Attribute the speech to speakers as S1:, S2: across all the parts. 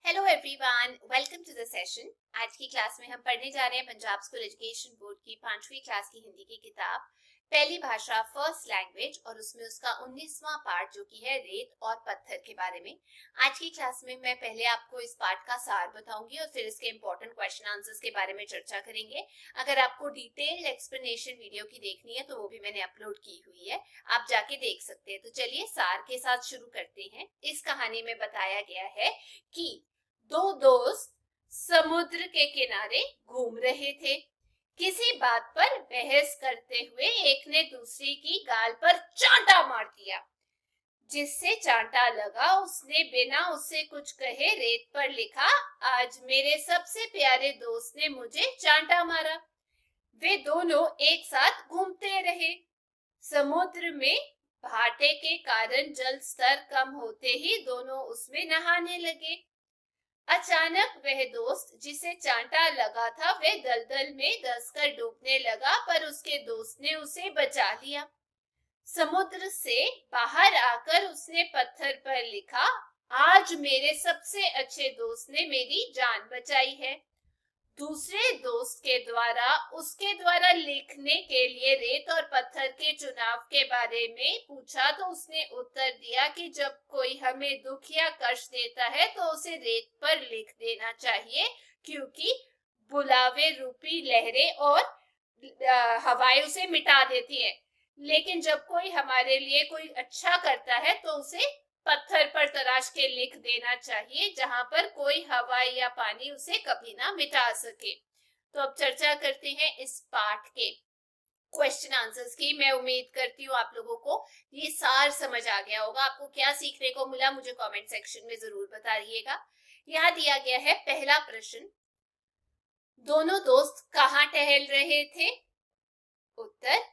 S1: Hello everyone, welcome to the session. आज की class में हम पढ़ने जा रहे हैं पंजाब स्कूल एजुकेशन बोर्ड की 5वीं क्लास की हिंदी की किताब पहली भाषा फर्स्ट लैंग्वेज और उसमें उसका 19वां पार्ट जो कि है रेत और पत्थर के बारे में। आज की क्लास में मैं पहले आपको इस पार्ट का सार बताऊंगी और फिर इसके इंपॉर्टेंट क्वेश्चन आंसर्स के बारे में चर्चा करेंगे। अगर आपको डिटेल्ड एक्सप्लेनेशन वीडियो की देखनी है तो वो भी मैंने अपलोड की हुई है, आप जाके देख सकते हैं। तो चलिए सार के साथ शुरू करते हैं। इस कहानी में बताया गया है कि दो दोस्त समुद्र के किनारे घूम रहे थे। किसी बात पर बहस करते हुए एक ने दूसरे की गाल पर चांटा मार दिया। जिससे चांटा लगा उसने बिना उससे कुछ कहे रेत पर लिखा, आज मेरे सबसे प्यारे दोस्त ने मुझे चांटा मारा। वे दोनों एक साथ घूमते रहे। समुद्र में भाटे के कारण जल स्तर कम होते ही दोनों उसमें नहाने लगे। अचानक वह दोस्त जिसे चांटा लगा था वह दलदल में धंसकर डूबने लगा, पर उसके दोस्त ने उसे बचा लिया। समुद्र से बाहर आकर उसने पत्थर पर लिखा, आज मेरे सबसे अच्छे दोस्त ने मेरी जान बचाई है। दूसरे दोस्त के द्वारा उसके द्वारा लिखने के लिए रेत और पत्थर के चुनाव के बारे में पूछा तो उसने उत्तर दिया कि जब कोई हमें दुख या कष्ट देता है तो उसे रेत पर लिख देना चाहिए, क्योंकि बुलावे रूपी लहरें और हवाएं उसे मिटा देती है। लेकिन जब कोई हमारे लिए कोई अच्छा करता है तो उसे पत्थर पर तराश के लिख देना चाहिए, जहां पर कोई हवा या पानी उसे कभी ना मिटा सके। तो अब चर्चा करते हैं इस पाठ के क्वेश्चन आंसर्स की। मैं उम्मीद करती हूँ आप लोगों को ये सार समझ आ गया होगा। आपको क्या सीखने को मिला मुझे कमेंट सेक्शन में जरूर बताइएगा। यहाँ दिया गया है पहला प्रश्न, दोनों दोस्त कहाँ टहल रहे थे? उत्तर,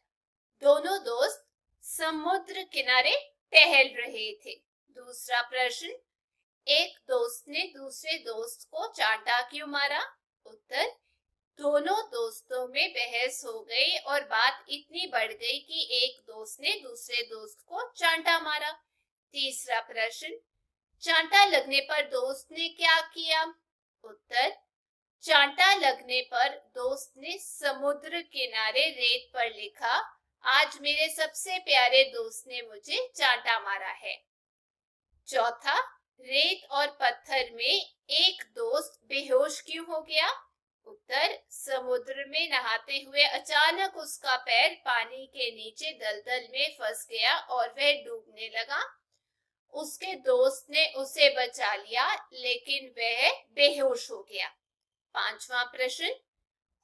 S1: दोनों दोस्त समुद्र किनारे टहल रहे थे। दूसरा प्रश्न, एक दोस्त ने दूसरे दोस्त को चांटा क्यों मारा? उत्तर, दोनों दोस्तों में बहस हो गई और बात इतनी बढ़ गई कि एक दोस्त ने दूसरे दोस्त को चांटा मारा। तीसरा प्रश्न, चांटा लगने पर दोस्त ने क्या किया? उत्तर, चांटा लगने पर दोस्त ने समुद्र किनारे रेत पर लिखा, आज मेरे सबसे प्यारे दोस्त ने मुझे चांटा मारा है। चौथा, रेत और पत्थर में एक दोस्त बेहोश क्यों हो गया? उत्तर, समुद्र में नहाते हुए अचानक उसका पैर पानी के नीचे दलदल में फंस गया और वह डूबने लगा। उसके दोस्त ने उसे बचा लिया लेकिन वह बेहोश हो गया। पांचवा प्रश्न,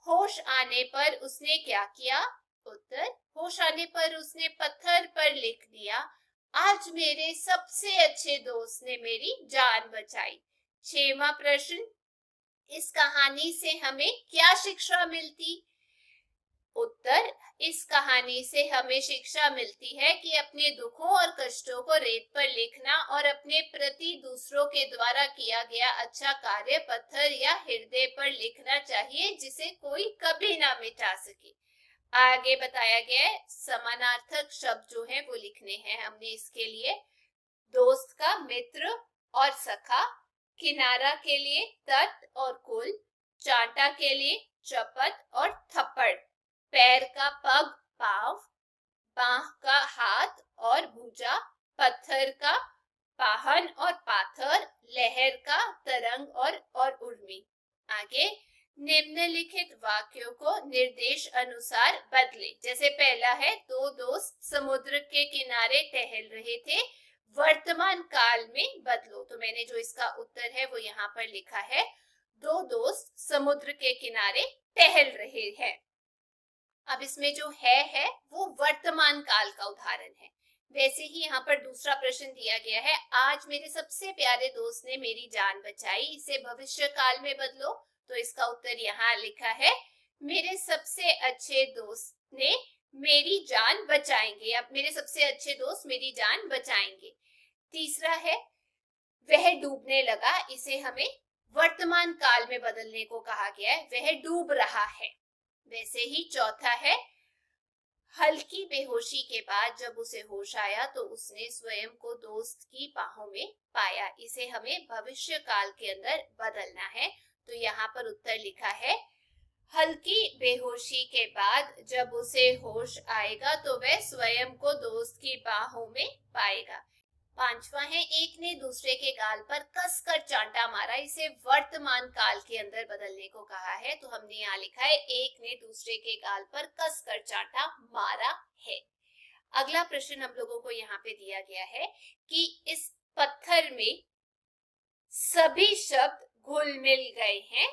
S1: होश आने पर उसने क्या किया? उत्तर, होश आने पर उसने पत्थर पर लिख दिया, आज मेरे सबसे अच्छे दोस्त ने मेरी जान बचाई। छठवां प्रश्न, इस कहानी से हमें क्या शिक्षा मिलती? उत्तर, इस कहानी से हमें शिक्षा मिलती है कि अपने दुखों और कष्टों को रेत पर लिखना और अपने प्रति दूसरों के द्वारा किया गया अच्छा कार्य पत्थर या हृदय पर लिखना चाहिए, जिसे कोई कभी ना मिटा सके। आगे बताया गया है समानार्थक शब्द जो है वो लिखने हैं हमने इसके लिए। दोस्त का मित्र और सखा, किनारा के लिए तट और कुल, चांटा के लिए चपत और थप्पड़, पैर का पग पांव, बाह का हाथ और भुजा, पत्थर का पाहन और पाथर, लहर का तरंग और उर्मी। आगे निम्नलिखित वाक्यों को निर्देश अनुसार बदले। जैसे पहला है, दो दोस्त समुद्र के किनारे टहल रहे थे, वर्तमान काल में बदलो। तो मैंने जो इसका उत्तर है वो यहाँ पर लिखा है, दो दोस्त समुद्र के किनारे टहल रहे हैं। अब इसमें जो है वो वर्तमान काल का उदाहरण है। वैसे ही यहाँ पर दूसरा प्रश्न दिया गया है, आज मेरे सबसे प्यारे दोस्त ने मेरी जान बचाई, इसे भविष्य काल में बदलो। तो इसका उत्तर यहाँ लिखा है, मेरे सबसे अच्छे दोस्त ने मेरी जान बचाएंगे। अब मेरे सबसे अच्छे दोस्त मेरी जान बचाएंगे। तीसरा है, वह डूबने लगा, इसे हमें वर्तमान काल में बदलने को कहा गया है, वह डूब रहा है। वैसे ही चौथा है, हल्की बेहोशी के बाद जब उसे होश आया तो उसने स्वयं को दोस्त की बाहों में पाया। इसे हमें भविष्य काल के अंदर बदलना है। तो यहाँ पर उत्तर लिखा है, हल्की बेहोशी के बाद जब उसे होश आएगा तो वह स्वयं को दोस्त की बाहों में पाएगा। पांचवा है, एक ने दूसरे के गाल पर कसकर चांटा मारा। इसे वर्तमान काल के अंदर बदलने को कहा है। तो हमने यहाँ लिखा है, एक ने दूसरे के गाल पर कसकर चांटा मारा है। अगला प्रश्न हम लोगों को यहाँ पे दिया गया है कि इस पत्थर में सभी शब्द घुल मिल गए हैं,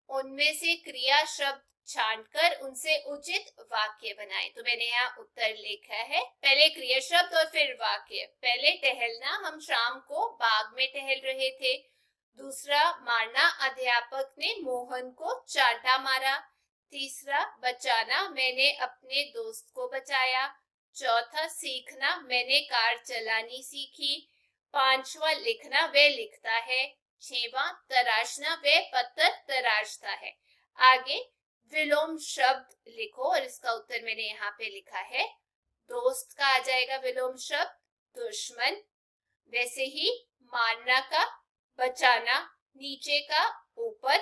S1: उनमें से क्रिया शब्द छांटकर उनसे उचित वाक्य बनाएं। तो मैंने यहाँ उत्तर लिखा है, पहले क्रिया शब्द और फिर वाक्य। पहले टहलना, हम शाम को बाग में टहल रहे थे। दूसरा, मारना, अध्यापक ने मोहन को चांटा मारा। तीसरा, बचाना, मैंने अपने दोस्त को बचाया। चौथा, सीखना, मैंने कार चलानी सीखी। पांचवा, लिखना, वह लिखता है। छठवां, तराशना, वह पत्थर तराशता है। आगे विलोम शब्द लिखो और इसका उत्तर मैंने यहाँ पे लिखा है, दोस्त का आ जाएगा विलोम शब्द दुश्मन। वैसे ही मारना का बचाना, नीचे का ऊपर,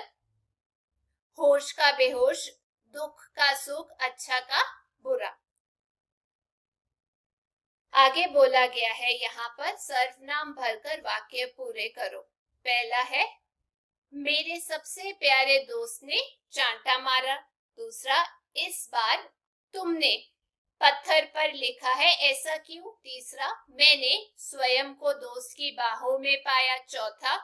S1: होश का बेहोश, दुख का सुख, अच्छा का बुरा। आगे बोला गया है यहाँ पर सर्वनाम भरकर वाक्य पूरे करो। पहला है, मेरे सबसे प्यारे दोस्त ने चांटा मारा। दूसरा, इस बार तुमने पत्थर पर लिखा है, ऐसा क्यों? तीसरा, मैंने स्वयं को दोस्त की बाहों में पाया। चौथा,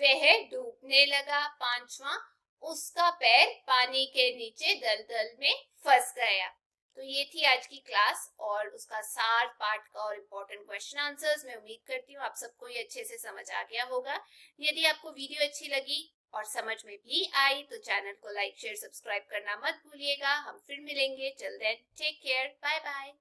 S1: वह डूबने लगा। पांचवा, उसका पैर पानी के नीचे दलदल में फंस गया। तो ये थी आज की क्लास और उसका सार पाठ का और इम्पोर्टेंट क्वेश्चन आंसर्स। मैं उम्मीद करती हूँ आप सबको ये अच्छे से समझ आ गया होगा। यदि आपको वीडियो अच्छी लगी और समझ में भी आई तो चैनल को लाइक शेयर सब्सक्राइब करना मत भूलिएगा। हम फिर मिलेंगे। Till then take care, bye bye.